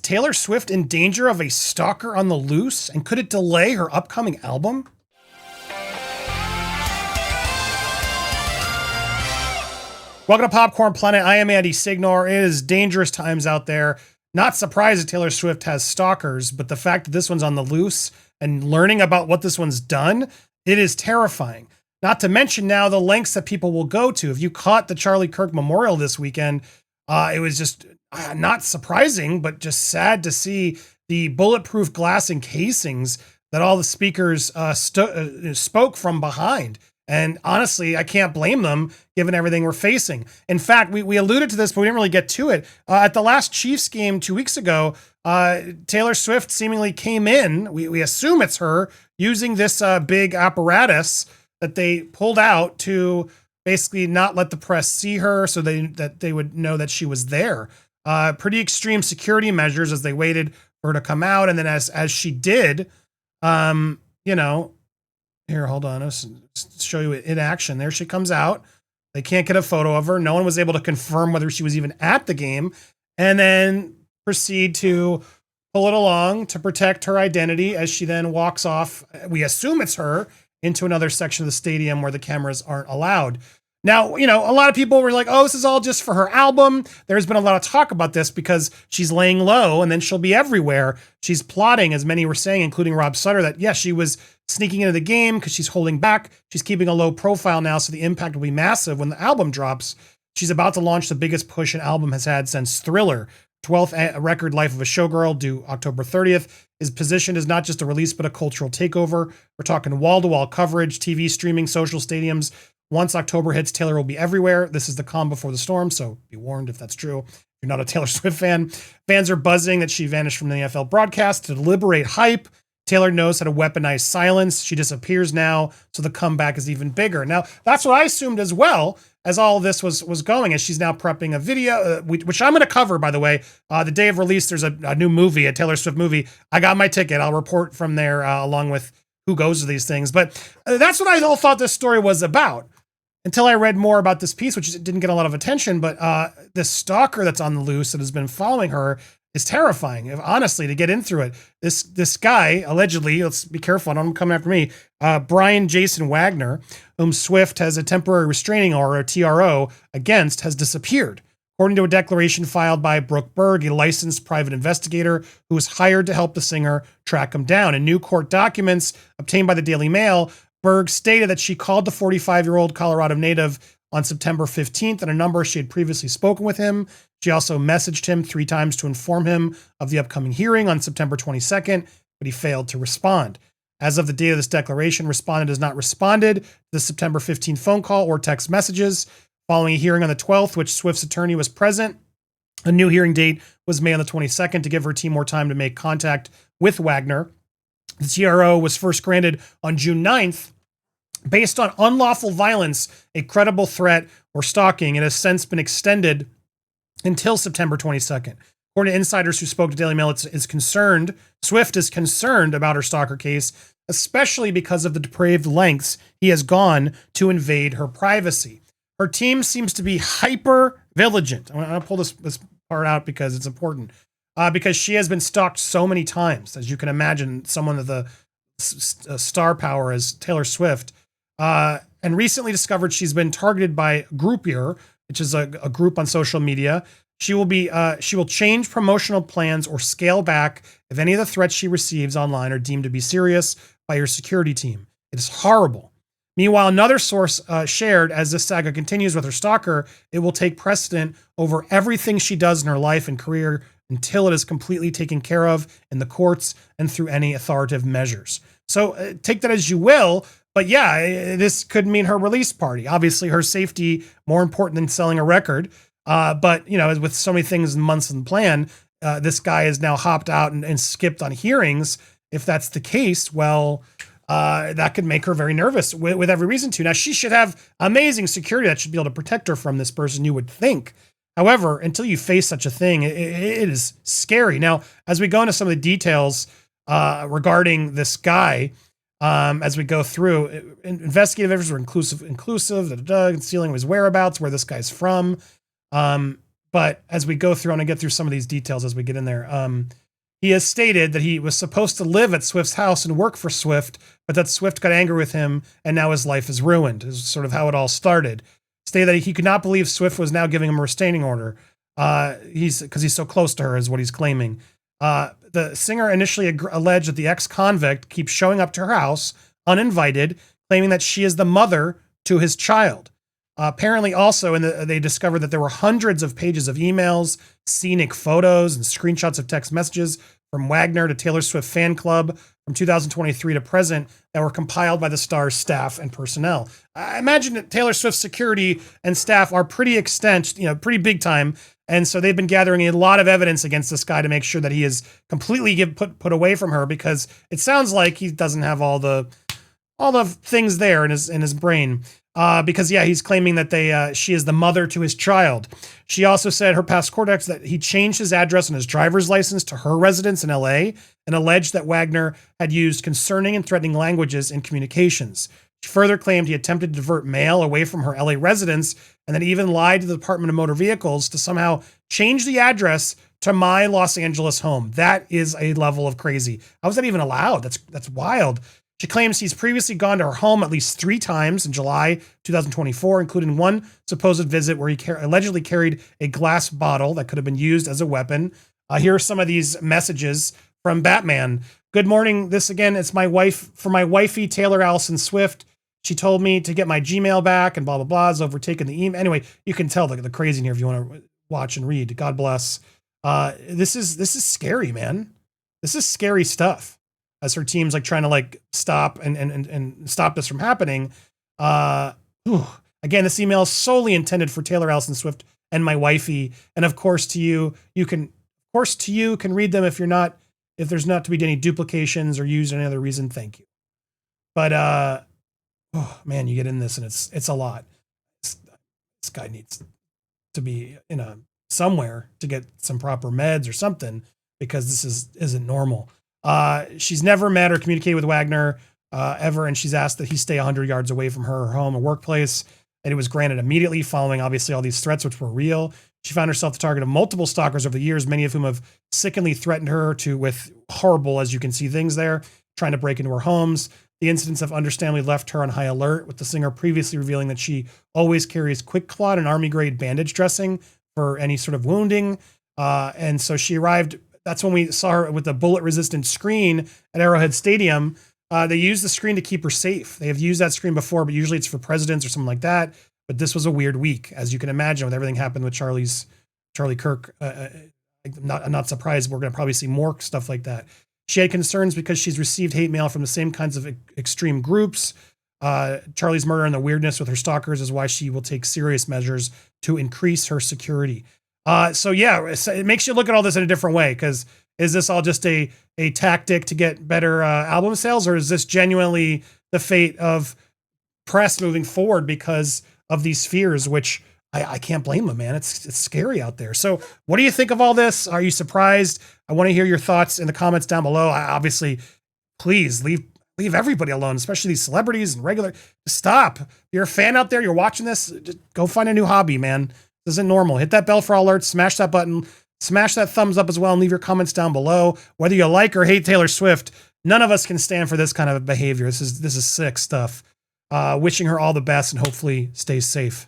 Taylor Swift in danger of a stalker on the loose? And could it delay her upcoming album? Welcome to Popcorn Planet. I am Andy Signore. It is dangerous times out there. Not surprised that Taylor Swift has stalkers, but the fact that this one's on the loose and learning about what this one's done, it is terrifying. Not to mention now the lengths that people will go to. If you caught the Charlie Kirk Memorial this weekend, it was just not surprising, but just sad to see the bulletproof glass encasings that all the speakers spoke from behind. And honestly, I can't blame them given everything we're facing. In fact, we alluded to this, but we didn't really get to it. At the last Chiefs game 2 weeks ago, Taylor Swift seemingly came in, we assume it's her, using this big apparatus that they pulled out to basically not let the press see her so that they would know that she was there. Pretty extreme security measures as they waited for her to come out. And then as she did, here, hold on. Let's show you it in action. There she comes out. They can't get a photo of her. No one was able to confirm whether she was even at the game. And then proceed to pull it along to protect her identity as she then walks off. We assume it's her into another section of the stadium where the cameras aren't allowed. Now, a lot of people were like, oh, this is all just for her album. There's been a lot of talk about this because she's laying low and then she'll be everywhere. She's plotting, as many were saying, including Rob Sutter, that yes, she was sneaking into the game because she's holding back. She's keeping a low profile now, so the impact will be massive when the album drops. She's about to launch the biggest push an album has had since Thriller. 12th record, Life of a Showgirl, due October 30th, is positioned as not just a release, but a cultural takeover. We're talking wall-to-wall coverage, TV streaming, social stadiums. Once October hits, Taylor will be everywhere. This is the calm before the storm, so be warned if that's true. If you're not a Taylor Swift fan, fans are buzzing that she vanished from the NFL broadcast to liberate hype. Taylor knows how to weaponize silence. She disappears now, so the comeback is even bigger. Now, that's what I assumed as well as all of this was going, as she's now prepping a video, which I'm going to cover, by the way. The day of release, there's a new movie, a Taylor Swift movie. I got my ticket. I'll report from there along with who goes to these things. But that's what I all thought this story was about until I read more about this piece, which didn't get a lot of attention. But the stalker that's on the loose that has been following her is terrifying. Honestly, to get in through it, this guy allegedly, let's be careful, I don't come after me, Brian Jason Wagner, whom Swift has a temporary restraining order, a TRO, against, has disappeared. According to a declaration filed by Brooke Berg, a licensed private investigator who was hired to help the singer track him down. In new court documents obtained by the Daily Mail, Berg stated that she called the 45-year-old Colorado native on September 15th and a number she had previously spoken with him. She also messaged him 3 times to inform him of the upcoming hearing on September 22nd, but he failed to respond. As of the date of this declaration, respondent has not responded to the September 15th phone call or text messages. Following a hearing on the 12th, which Swift's attorney was present, a new hearing date was made on the 22nd to give her team more time to make contact with Wagner. The TRO was first granted on June 9th based on unlawful violence, a credible threat, or stalking. It has since been extended until September 22nd. According to insiders who spoke to Daily Mail, Swift is concerned about her stalker case, especially because of the depraved lengths he has gone to invade her privacy. Her team seems to be hyper vigilant. I'm going to pull this part out because it's important. Because she has been stalked so many times, as you can imagine, someone of the star power as Taylor Swift, and recently discovered she's been targeted by Groupier, which is a group on social media. She will change promotional plans or scale back if any of the threats she receives online are deemed to be serious by her security team. It is horrible. Meanwhile, another source shared, as this saga continues with her stalker, it will take precedent over everything she does in her life and career until it is completely taken care of in the courts and through any authoritative measures. So take that as you will, but yeah, this could mean her release party. Obviously, her safety more important than selling a record. But with so many things and months in plan, this guy has now hopped out and skipped on hearings. If that's the case, well, that could make her very nervous with every reason to. Now, she should have amazing security that should be able to protect her from this person, you would think. However, until you face such a thing, it is scary. Now, as we go into some of the details regarding this guy, as we go through, investigative efforts were inclusive, concealing his whereabouts, where this guy's from. But as we go through, and I get through some of these details as we get in there, he has stated that he was supposed to live at Swift's house and work for Swift, but that Swift got angry with him, and now his life is ruined, is sort of how it all started. Stated that he could not believe Swift was now giving him a restraining order. Because he's so close to her, is what he's claiming. The singer initially alleged that the ex-convict keeps showing up to her house uninvited, claiming that she is the mother to his child. Apparently also, they discovered that there were hundreds of pages of emails, scenic photos, and screenshots of text messages from Wagner to Taylor Swift fan club from 2023 to present that were compiled by the star's staff and personnel. I imagine that Taylor Swift's security and staff are pretty pretty big time. And so they've been gathering a lot of evidence against this guy to make sure that he is completely put away from her, because it sounds like he doesn't have all the things there in his brain. Because he's claiming that she is the mother to his child. She also said her past court acts that he changed his address on his driver's license to her residence in LA, and alleged that Wagner had used concerning and threatening languages in communications. She further claimed he attempted to divert mail away from her LA residence, and then even lied to the Department of Motor Vehicles to somehow change the address to my Los Angeles home. That is a level of crazy. How is that even allowed? That's wild. She claims he's previously gone to her home at least 3 times in July 2024, including one supposed visit where he allegedly carried a glass bottle that could have been used as a weapon. Here are some of these messages from Batman. Good morning. This again, it's my wife, for my wifey, Taylor Allison Swift. She told me to get my Gmail back and blah, blah, blah. Has overtaken the email. Anyway, you can tell the crazy in here if you want to watch and read. God bless. This is scary, man. This is scary stuff. As her team's like trying to stop and stop this from happening. Again, this email is solely intended for Taylor Allison Swift and my wifey. And of course to you can read them if there's not to be any duplications or used any other reason. Thank you. But, man, you get in this and it's a lot. This guy needs to be somewhere to get some proper meds or something, because this isn't normal. She's never met or communicated with Wagner ever, and she's asked that he stay 100 yards away from her home or workplace, and it was granted immediately following obviously all these threats, which were real. She found herself the target of multiple stalkers over the years, many of whom have sickeningly threatened her with horrible, as you can see, things there, trying to break into her homes. The incidents have understandably left her on high alert, with the singer previously revealing that she always carries QuikClot and army-grade bandage dressing for any sort of wounding. And so she arrived. That's when we saw her with the bullet-resistant screen at Arrowhead Stadium. They use the screen to keep her safe. They have used that screen before, but usually it's for presidents or something like that. But this was a weird week, as you can imagine, with everything happened with Charlie Kirk. I'm not surprised. We're going to probably see more stuff like that. She had concerns because she's received hate mail from the same kinds of extreme groups. Charlie's murder and the weirdness with her stalkers is why she will take serious measures to increase her security. So it makes you look at all this in a different way, because is this all just a tactic to get better album sales, or is this genuinely the fate of press moving forward because of these fears, which I can't blame them, man. It's scary out there. So what do you think of all this? Are you surprised? I want to hear your thoughts in the comments down below. Obviously, please leave everybody alone, especially these celebrities and regular. Stop. If you're a fan out there, you're watching this, just go find a new hobby, man. This isn't normal. Hit that bell for all alerts, smash that button, smash that thumbs up as well, and leave your comments down below. Whether you like or hate Taylor Swift, none of us can stand for this kind of behavior. This is sick stuff. Wishing her all the best and hopefully stays safe.